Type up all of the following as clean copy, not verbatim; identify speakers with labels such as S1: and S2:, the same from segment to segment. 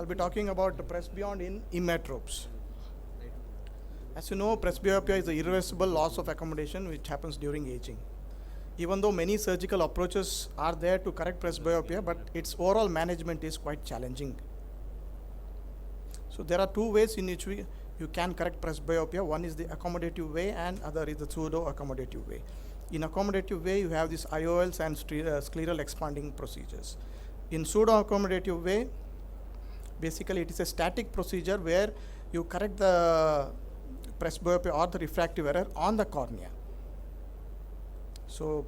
S1: I'll be talking about the presbyond in emmetropes. As you know, presbyopia is the irreversible loss of accommodation which happens during aging. Even though many surgical approaches are there to correct presbyopia, but its overall management is quite challenging. So there are two ways in which you can correct presbyopia. One is the accommodative way and other is the pseudo-accommodative way. In accommodative way, you have these IOLs and scleral expanding procedures. In pseudo-accommodative way, basically it is a static procedure where you correct the presbyopia or the refractive error on the cornea. So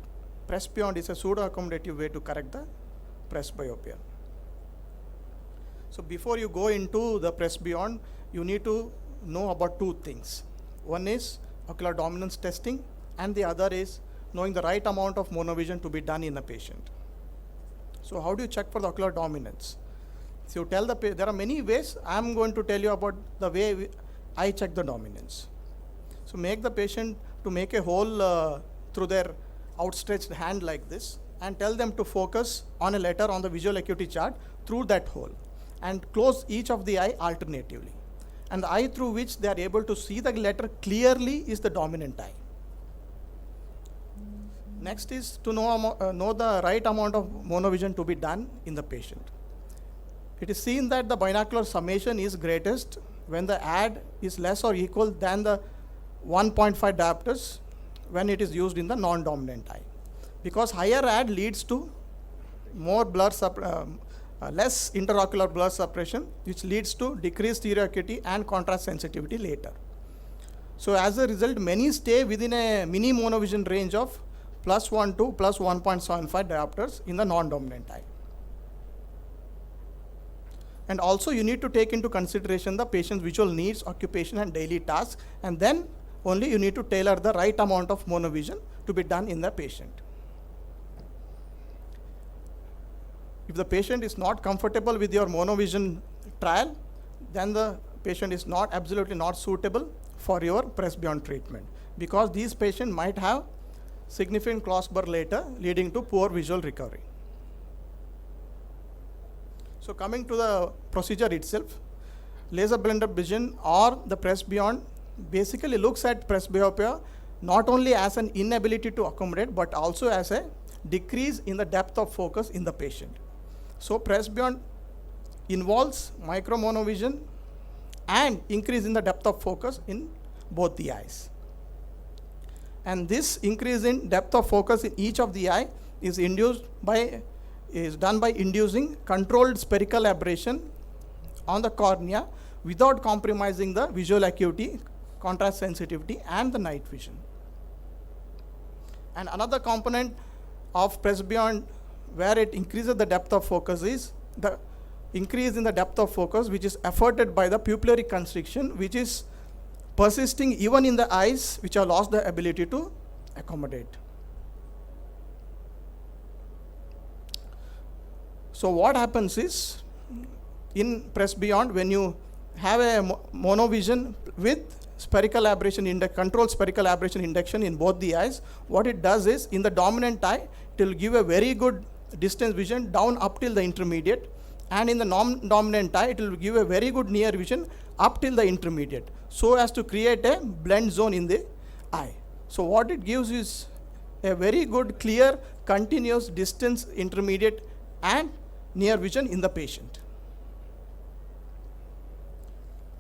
S1: presbyond is a pseudo-accommodative way to correct the presbyopia. So before you go into the presbyond, you need to know about two things. One is ocular dominance testing, and the other is knowing the right amount of monovision to be done in a patient. So how do you check for the ocular dominance? So you tell the there are many ways. I am going to tell you about the way I check the dominance. So make the patient to make a hole through their outstretched hand like this, and tell them to focus on a letter on the visual acuity chart through that hole, and close each of the eye alternatively. And the eye through which they are able to see the letter clearly is the dominant eye. Next is to know the right amount of monovision to be done in the patient. It is seen that the binocular summation is greatest when the add is less or equal than the 1.5 diopters when it is used in the non-dominant eye. Because higher add leads to more blur less interocular blur suppression, which leads to decreased stereo acuity and contrast sensitivity later. So as a result, many stay within a mini monovision range of +1 to +1.75 diopters in the non-dominant eye. And also you need to take into consideration the patient's visual needs, occupation and daily tasks, and then only you need to tailor the right amount of monovision to be done in the patient. If the patient is not comfortable with your monovision trial, then the patient is absolutely not suitable for your presbyond treatment, because these patients might have significant cross burr later, leading to poor visual recovery. So coming to the procedure itself, laser blended vision or the presbyond basically looks at presbyopia not only as an inability to accommodate, but also as a decrease in the depth of focus in the patient. So presbyond involves micromonovision and increase in the depth of focus in both the eyes. And this increase in depth of focus in each of the eye is done by inducing controlled spherical aberration on the cornea without compromising the visual acuity, contrast sensitivity and the night vision. And another component of presbyond where it increases the depth of focus is the increase in the depth of focus, which is afforded by the pupillary constriction, which is persisting even in the eyes which have lost the ability to accommodate. So what happens is, in presbyond, when you have a monovision with spherical aberration index, controlled spherical aberration induction in both the eyes, what it does is, in the dominant eye, it will give a very good distance vision down up till the intermediate, and in the non-dominant eye, it will give a very good near vision up till the intermediate, so as to create a blend zone in the eye. So what it gives is a very good, clear, continuous distance, intermediate and near vision in the patient.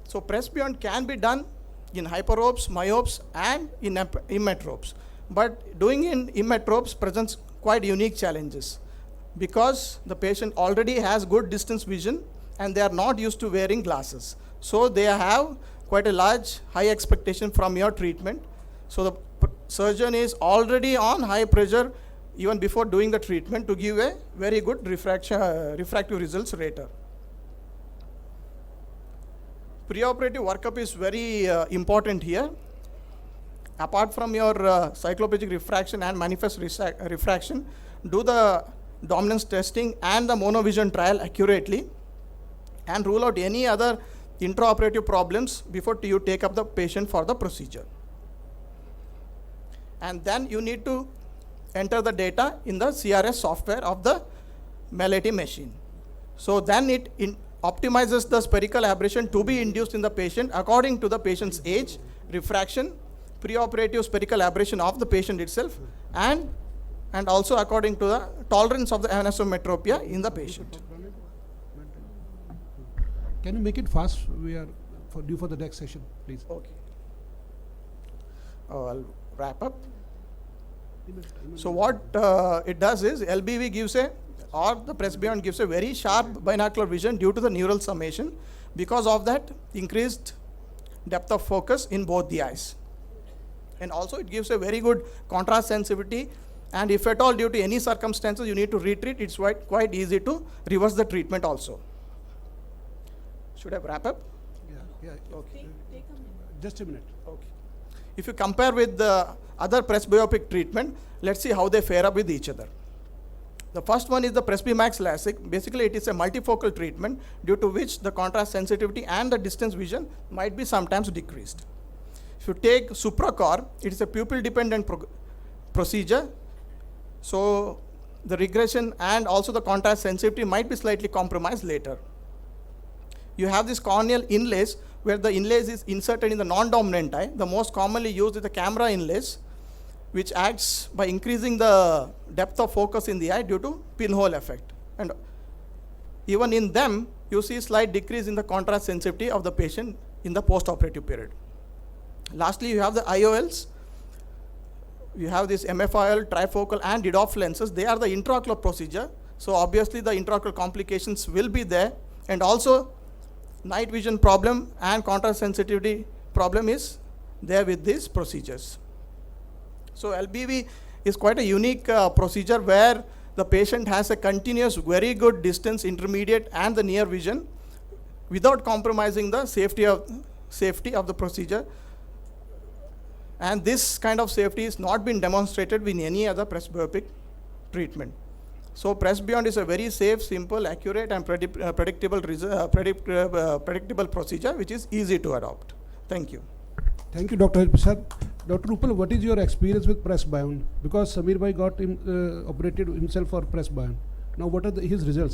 S1: So presbyond can be done in hyperopes, myopes and in emmetropes. But doing in emmetropes presents quite unique challenges, because the patient already has good distance vision and they are not used to wearing glasses. So they have quite a large high expectation from your treatment. So the surgeon is already on high pressure even before doing the treatment to give a very good refractive results later. Preoperative workup is very important here. Apart from your cycloplegic refraction and manifest refraction, do the dominance testing and the monovision trial accurately, and rule out any other intraoperative problems before you take up the patient for the procedure. And then you need to enter the data in the CRS software of the Meleti machine. So then it optimizes the spherical aberration to be induced in the patient according to the patient's age, refraction, preoperative spherical aberration of the patient itself, and also according to the tolerance of the anisometropia in the patient.
S2: Can you make it fast? We are due for the next session, please.
S1: Okay. I'll wrap up. So what it does is LBV gives the Presbyon gives a very sharp binocular vision due to the neural summation. Because of that, increased depth of focus in both the eyes. And also it gives a very good contrast sensitivity, and if at all due to any circumstances you need to retreat, it's quite easy to reverse the treatment also. Should I wrap up?
S2: Yeah.
S1: Okay.
S2: Just a minute.
S1: Okay. If you compare with the other presbyopic treatment, let's see how they fare up with each other. The first one is the Presbymax LASIK. Basically, it is a multifocal treatment due to which the contrast sensitivity and the distance vision might be sometimes decreased. If you take Supracor, it is a pupil-dependent procedure. So the regression and also the contrast sensitivity might be slightly compromised later. You have this corneal inlays, where the inlays is inserted in the non-dominant eye. The most commonly used is the camera inlays, which acts by increasing the depth of focus in the eye due to pinhole effect. And even in them, you see slight decrease in the contrast sensitivity of the patient in the post-operative period. Lastly, you have the IOLs. You have this MFIL, trifocal, and DDOF lenses. They are the intraocular procedure. So obviously the intraocular complications will be there. And also night vision problem and contrast sensitivity problem is there with these procedures. So LBV is quite a unique procedure where the patient has a continuous, very good distance, intermediate, and the near vision without compromising the safety of the procedure. And this kind of safety is not been demonstrated in any other presbyopic treatment. So Presbyon is a very safe, simple, accurate, and predictable procedure which is easy to adopt. Thank you.
S2: Thank you, Dr. Prasad. Dr. Rupal, what is your experience with Presbyon? Because Samir Bhai got operated himself for Presbyon. Now, what are his results?